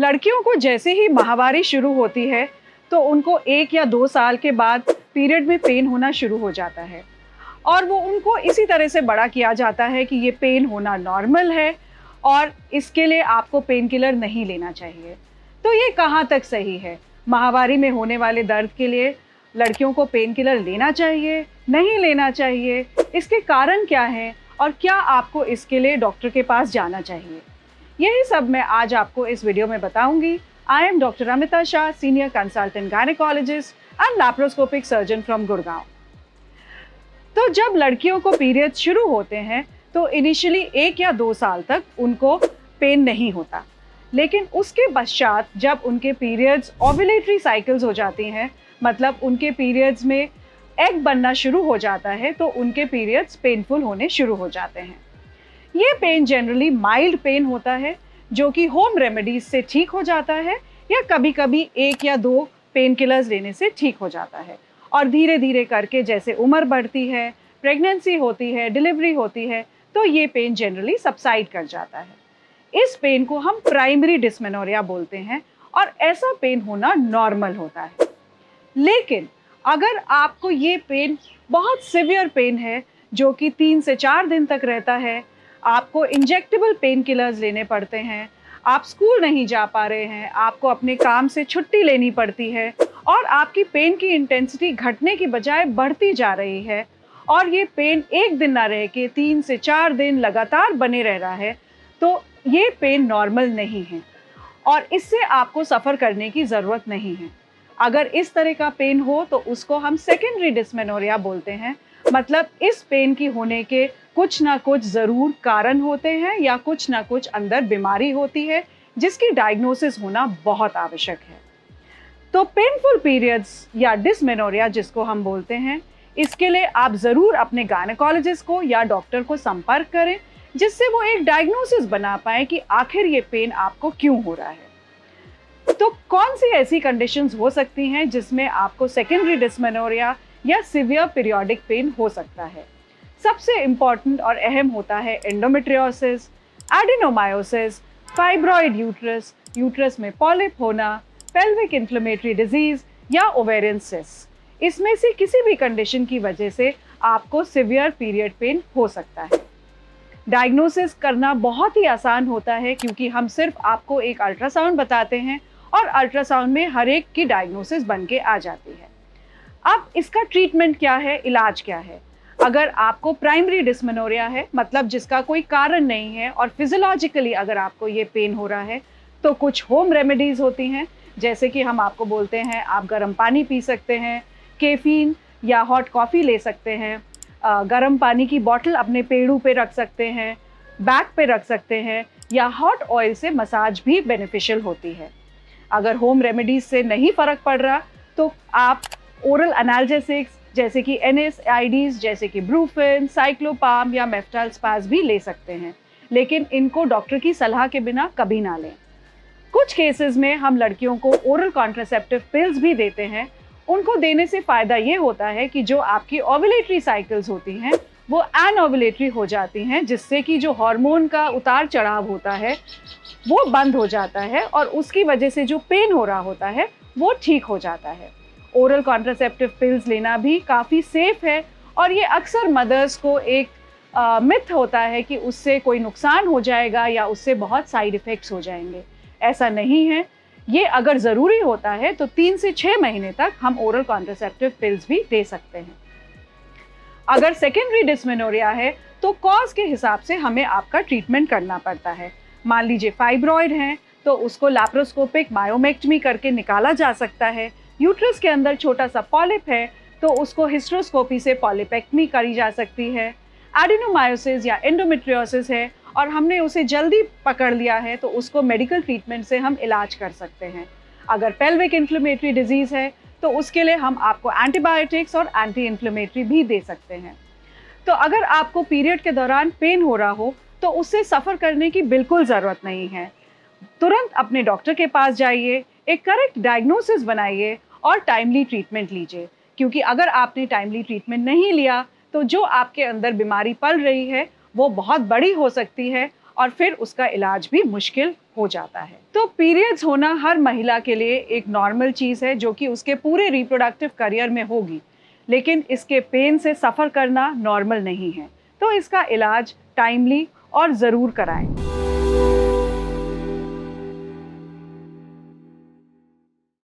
लड़कियों को जैसे ही माहवारी शुरू होती है तो उनको 1 या 2 साल के बाद पीरियड में पेन होना शुरू हो जाता है और वो उनको इसी तरह से बड़ा किया जाता है कि ये पेन होना नॉर्मल है और इसके लिए आपको पेन किलर नहीं लेना चाहिए। तो ये कहाँ तक सही है? माहवारी में होने वाले दर्द के लिए लड़कियों को पेन किलर लेना चाहिए, नहीं लेना चाहिए? इसके कारण क्या हैं और क्या आपको इसके लिए डॉक्टर के पास जाना चाहिए? यही सब मैं आज आपको इस वीडियो में बताऊंगी। I am doctor Amita Shah, senior consultant gynaecologist and laparoscopic surgeon from Gurgaon. तो जब लड़कियों को पीरियड्स शुरू होते हैं तो इनिशियली 1 या 2 साल तक उनको पेन नहीं होता, लेकिन उसके पश्चात जब उनके पीरियड्स ओव्यूलेटरी साइकिल्स हो जाती हैं, मतलब उनके पीरियड्स में एग बनना शुरू हो जाता है, तो उनके पीरियड्स पेनफुल होने शुरू हो जाते हैं। ये पेन जनरली माइल्ड पेन होता है जो कि होम रेमेडीज से ठीक हो जाता है या कभी कभी 1 या 2 पेन किलर्स लेने से ठीक हो जाता है और धीरे धीरे करके जैसे उम्र बढ़ती है, प्रेगनेंसी होती है, डिलीवरी होती है, तो ये पेन जनरली सबसाइड कर जाता है। इस पेन को हम प्राइमरी डिस्मेनोरिया बोलते हैं और ऐसा पेन होना नॉर्मल होता है। लेकिन अगर आपको ये पेन बहुत सिवियर पेन है जो कि 3 से 4 दिन तक रहता है, आपको इंजेक्टेबल पेन किलर्स लेने पड़ते हैं, आप स्कूल नहीं जा पा रहे हैं, आपको अपने काम से छुट्टी लेनी पड़ती है और आपकी पेन की इंटेंसिटी घटने की बजाय बढ़ती जा रही है और ये पेन 1 दिन ना रह के 3 से 4 दिन लगातार बने रह रहा है, तो ये पेन नॉर्मल नहीं है और इससे आपको सफ़र करने की ज़रूरत नहीं है। अगर इस तरह का पेन हो तो उसको हम सेकेंडरी डिस्मेनोरिया बोलते हैं, मतलब इस पेन की होने के कुछ ना कुछ ज़रूर कारण होते हैं या कुछ ना कुछ अंदर बीमारी होती है जिसकी डायग्नोसिस होना बहुत आवश्यक है। तो पेनफुल पीरियड्स या डिस्मेनोरिया जिसको हम बोलते हैं, इसके लिए आप ज़रूर अपने गायनेकोलॉजिस्ट को या डॉक्टर को संपर्क करें जिससे वो एक डायग्नोसिस बना पाए कि आखिर ये पेन आपको क्यों हो रहा है। तो कौन सी ऐसी कंडीशंस हो सकती हैं जिसमें आपको सेकेंडरी डिस्मेनोरिया या सिवियर पीरियोडिक पेन हो सकता है? सबसे इम्पॉर्टेंट और अहम होता है endometriosis, adenomyosis, fibroid uterus, uterus में पॉलिप होना, पेल्विक इन्फ्लेमेटरी डिजीज या ओवेरियन सिस्ट। इसमें से किसी भी कंडीशन की वजह से आपको सिवियर पीरियड पेन हो सकता है। डायग्नोसिस करना बहुत ही आसान होता है क्योंकि हम सिर्फ आपको एक अल्ट्रासाउंड बताते हैं और अल्ट्रासाउंड में हर एक की डायग्नोसिस बन के आ जाती है। अब इसका ट्रीटमेंट क्या है, इलाज क्या है? अगर आपको प्राइमरी डिस्मेनोरिया है, मतलब जिसका कोई कारण नहीं है और फिजियोलॉजिकली अगर आपको ये पेन हो रहा है, तो कुछ होम रेमेडीज़ होती हैं, जैसे कि हम आपको बोलते हैं आप गर्म पानी पी सकते हैं, कैफीन या हॉट कॉफ़ी ले सकते हैं, गर्म पानी की बॉटल अपने पेड़ों पे रख सकते हैं, बैक पे रख सकते हैं, या हॉट ऑयल से मसाज भी बेनिफिशियल होती है। अगर होम रेमेडीज़ से नहीं फ़र्क पड़ रहा तो आप ओरल एनाल्जेसिक्स जैसे कि NSAIDs जैसे कि ब्रूफिन, साइक्लोपाम या मेफ्टाल्स्पाज भी ले सकते हैं, लेकिन इनको डॉक्टर की सलाह के बिना कभी ना लें। कुछ केसेस में हम लड़कियों को ओरल कॉन्ट्रासेप्टिव पिल्स भी देते हैं। उनको देने से फ़ायदा ये होता है कि जो आपकी ओव्यूलेटरी साइकिल्स होती हैं वो एनओव्यूलेटरी हो जाती हैं, जिससे कि जो हार्मोन का उतार चढ़ाव होता है वो बंद हो जाता है और उसकी वजह से जो पेन हो रहा होता है वो ठीक हो जाता है। ओरल कॉन्ट्रासेप्टिव पिल्स लेना भी काफ़ी सेफ है और ये अक्सर मदर्स को एक मिथ होता है कि उससे कोई नुकसान हो जाएगा या उससे बहुत साइड इफ़ेक्ट्स हो जाएंगे। ऐसा नहीं है। ये अगर ज़रूरी होता है तो 3 से 6 महीने तक हम ओरल कॉन्ट्रासेप्टिव पिल्स भी दे सकते हैं। अगर सेकेंडरी डिस्मेनोरिया है तो कॉज के हिसाब से हमें आपका ट्रीटमेंट करना पड़ता है। मान लीजिए फाइब्रॉइड हैं तो उसको लैप्रोस्कोपिक मायोमेक्टमी करके निकाला जा सकता है। यूट्रस के अंदर छोटा सा पॉलिप है तो उसको हिस्ट्रोस्कोपी से पॉलिपेक्टमी करी जा सकती है। एडिनोमायोसिस या एंडोमेट्रियोसिस है और हमने उसे जल्दी पकड़ लिया है तो उसको मेडिकल ट्रीटमेंट से हम इलाज कर सकते हैं। अगर पेल्विक इन्फ्लेमेटरी डिजीज़ है तो उसके लिए हम आपको एंटीबायोटिक्स और एंटी इन्फ्लेमेटरी भी दे सकते हैं। तो अगर आपको पीरियड के दौरान पेन हो रहा हो तो उससे सफ़र करने की बिल्कुल ज़रूरत नहीं है। तुरंत अपने डॉक्टर के पास जाइए, एक करेक्ट डायग्नोसिस बनाइए और टाइमली ट्रीटमेंट लीजिए, क्योंकि अगर आपने टाइमली ट्रीटमेंट नहीं लिया तो जो आपके अंदर बीमारी पल रही है वो बहुत बड़ी हो सकती है और फिर उसका इलाज भी मुश्किल हो जाता है। तो पीरियड्स होना हर महिला के लिए एक नॉर्मल चीज़ है जो कि उसके पूरे रिप्रोडक्टिव करियर में होगी, लेकिन इसके पेन से सफ़र करना नॉर्मल नहीं है। तो इसका इलाज टाइमली और ज़रूर कराएं।